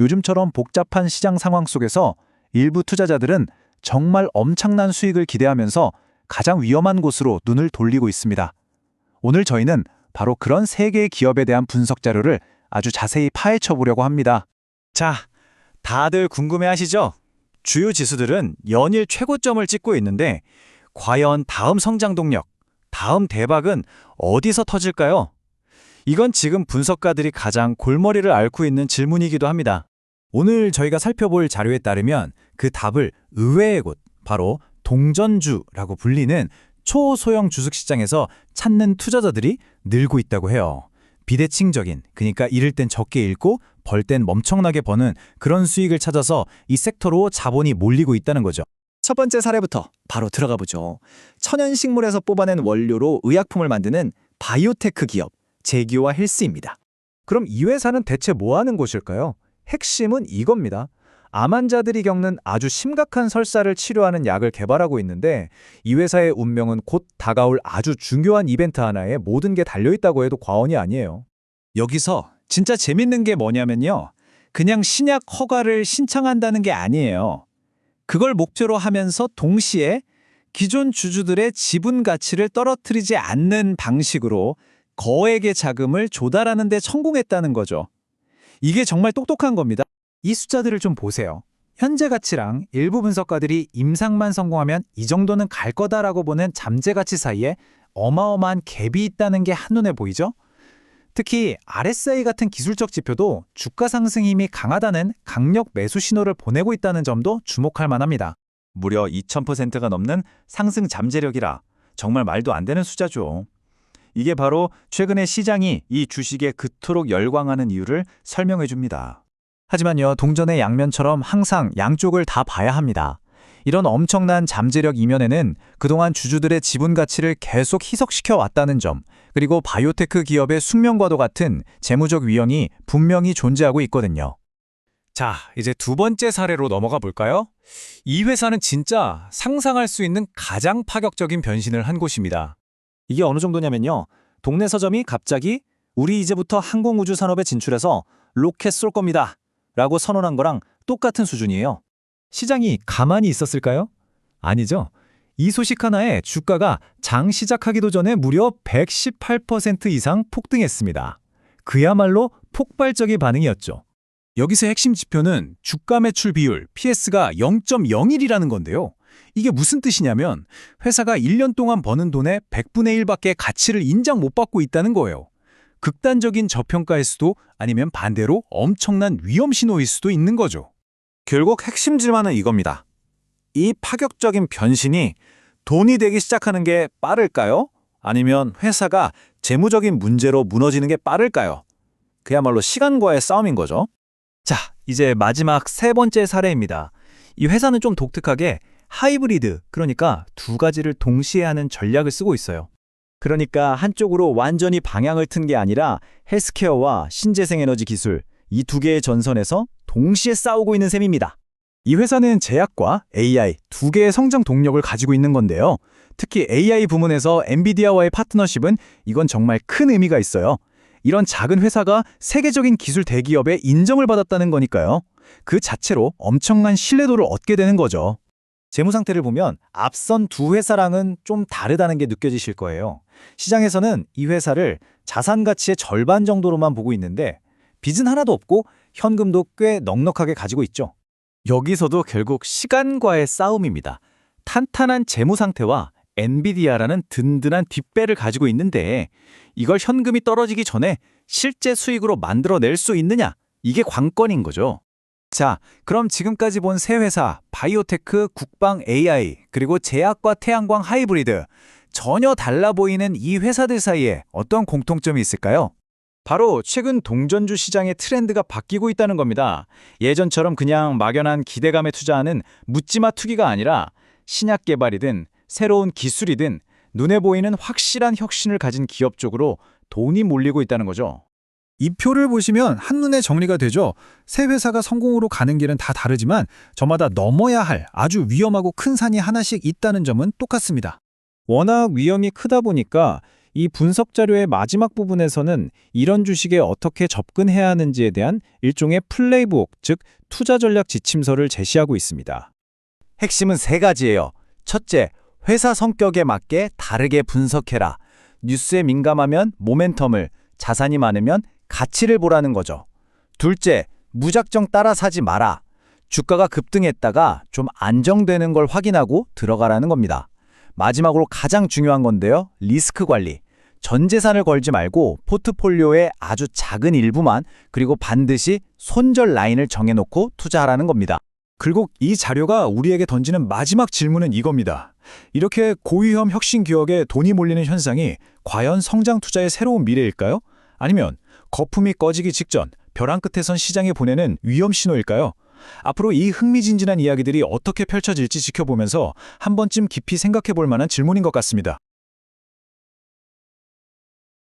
요즘처럼 복잡한 시장 상황 속에서 일부 투자자들은 정말 엄청난 수익을 기대하면서 가장 위험한 곳으로 눈을 돌리고 있습니다. 오늘 저희는 바로 그런 세 개의 기업에 대한 분석 자료를 아주 자세히 파헤쳐 보려고 합니다. 자, 다들 궁금해하시죠? 주요 지수들은 연일 최고점을 찍고 있는데 과연 다음 성장 동력, 다음 대박은 어디서 터질까요? 이건 지금 분석가들이 가장 골머리를 앓고 있는 질문이기도 합니다. 오늘 저희가 살펴볼 자료에 따르면 그 답을 의외의 곳, 바로 동전주라고 불리는 초소형 주식시장에서 찾는 투자자들이 늘고 있다고 해요. 비대칭적인, 그러니까 잃을 땐 적게 잃고 벌 땐 멈청나게 버는 그런 수익을 찾아서 이 섹터로 자본이 몰리고 있다는 거죠. 첫 번째 사례부터 바로 들어가 보죠. 천연식물에서 뽑아낸 원료로 의약품을 만드는 바이오테크 기업 제규어 헬스입니다. 그럼 이 회사는 대체 뭐 하는 곳일까요? 핵심은 이겁니다. 암 환자들이 겪는 아주 심각한 설사를 치료하는 약을 개발하고 있는데 이 회사의 운명은 곧 다가올 아주 중요한 이벤트 하나에 모든 게 달려있다고 해도 과언이 아니에요. 여기서 진짜 재밌는 게 뭐냐면요. 그냥 신약 허가를 신청한다는 게 아니에요. 그걸 목표로 하면서 동시에 기존 주주들의 지분 가치를 떨어뜨리지 않는 방식으로 거액의 자금을 조달하는 데 성공했다는 거죠. 이게 정말 똑똑한 겁니다. 이 숫자들을 좀 보세요. 현재 가치랑 일부 분석가들이 임상만 성공하면 이 정도는 갈 거다라고 보는 잠재 가치 사이에 어마어마한 갭이 있다는 게 한눈에 보이죠? 특히 RSI 같은 기술적 지표도 주가 상승 힘이 강하다는 강력 매수 신호를 보내고 있다는 점도 주목할 만합니다. 무려 2000%가 넘는 상승 잠재력이라 정말 말도 안 되는 숫자죠. 이게 바로 최근에 시장이 이 주식에 그토록 열광하는 이유를 설명해 줍니다. 하지만요, 동전의 양면처럼 항상 양쪽을 다 봐야 합니다. 이런 엄청난 잠재력 이면에는 그동안 주주들의 지분 가치를 계속 희석시켜 왔다는 점, 그리고 바이오테크 기업의 숙명과도 같은 재무적 위험이 분명히 존재하고 있거든요. 자, 이제 두 번째 사례로 넘어가 볼까요? 이 회사는 진짜 상상할 수 있는 가장 파격적인 변신을 한 곳입니다. 이게 어느 정도냐면요. 동네 서점이 갑자기 우리 이제부터 항공우주 산업에 진출해서 로켓 쏠 겁니다. 라고 선언한 거랑 똑같은 수준이에요. 시장이 가만히 있었을까요? 아니죠. 이 소식 하나에 주가가 장 시작하기도 전에 무려 118% 이상 폭등했습니다. 그야말로 폭발적인 반응이었죠. 여기서 핵심 지표는 주가 매출 비율 PS가 0.01이라는 건데요. 이게 무슨 뜻이냐면 회사가 1년 동안 버는 돈의 100분의 1밖에 가치를 인정 못 받고 있다는 거예요. 극단적인 저평가일 수도 아니면 반대로 엄청난 위험 신호일 수도 있는 거죠. 결국 핵심 질문은 이겁니다. 이 파격적인 변신이 돈이 되기 시작하는 게 빠를까요? 아니면 회사가 재무적인 문제로 무너지는 게 빠를까요? 그야말로 시간과의 싸움인 거죠. 자, 이제 마지막 세 번째 사례입니다. 이 회사는 좀 독특하게 하이브리드, 그러니까 두 가지를 동시에 하는 전략을 쓰고 있어요. 그러니까 한쪽으로 완전히 방향을 튼 게 아니라 헬스케어와 신재생에너지 기술, 이 두 개의 전선에서 동시에 싸우고 있는 셈입니다. 이 회사는 제약과 AI 두 개의 성장 동력을 가지고 있는 건데요. 특히 AI 부문에서 엔비디아와의 파트너십은 이건 정말 큰 의미가 있어요. 이런 작은 회사가 세계적인 기술 대기업의 인정을 받았다는 거니까요. 그 자체로 엄청난 신뢰도를 얻게 되는 거죠. 재무 상태를 보면 앞선 두 회사랑은 좀 다르다는 게 느껴지실 거예요. 시장에서는 이 회사를 자산 가치의 절반 정도로만 보고 있는데 빚은 하나도 없고 현금도 꽤 넉넉하게 가지고 있죠. 여기서도 결국 시간과의 싸움입니다. 탄탄한 재무 상태와 엔비디아라는 든든한 뒷배를 가지고 있는데 이걸 현금이 떨어지기 전에 실제 수익으로 만들어낼 수 있느냐? 이게 관건인 거죠. 자, 그럼 지금까지 본 세 회사, 바이오테크, 국방 AI, 그리고 제약과 태양광 하이브리드, 전혀 달라 보이는 이 회사들 사이에 어떤 공통점이 있을까요? 바로 최근 동전주 시장의 트렌드가 바뀌고 있다는 겁니다. 예전처럼 그냥 막연한 기대감에 투자하는 묻지마 투기가 아니라 신약 개발이든 새로운 기술이든 눈에 보이는 확실한 혁신을 가진 기업 쪽으로 돈이 몰리고 있다는 거죠. 이 표를 보시면 한눈에 정리가 되죠. 세 회사가 성공으로 가는 길은 다 다르지만 저마다 넘어야 할 아주 위험하고 큰 산이 하나씩 있다는 점은 똑같습니다. 워낙 위험이 크다 보니까 이 분석 자료의 마지막 부분에서는 이런 주식에 어떻게 접근해야 하는지에 대한 일종의 플레이북, 즉 투자 전략 지침서를 제시하고 있습니다. 핵심은 세 가지예요. 첫째, 회사 성격에 맞게 다르게 분석해라. 뉴스에 민감하면 모멘텀을, 자산이 많으면 가치를 보라는 거죠. 둘째, 무작정 따라 사지 마라. 주가가 급등했다가 좀 안정되는 걸 확인하고 들어가라는 겁니다. 마지막으로 가장 중요한 건데요. 리스크 관리. 전 재산을 걸지 말고 포트폴리오의 아주 작은 일부만, 그리고 반드시 손절 라인을 정해놓고 투자하라는 겁니다. 결국 이 자료가 우리에게 던지는 마지막 질문은 이겁니다. 이렇게 고위험 혁신 기업에 돈이 몰리는 현상이 과연 성장 투자의 새로운 미래일까요? 아니면 거품이 꺼지기 직전 벼랑 끝에 선 시장에 보내는 위험 신호일까요? 앞으로 이 흥미진진한 이야기들이 어떻게 펼쳐질지 지켜보면서 한 번쯤 깊이 생각해 볼 만한 질문인 것 같습니다.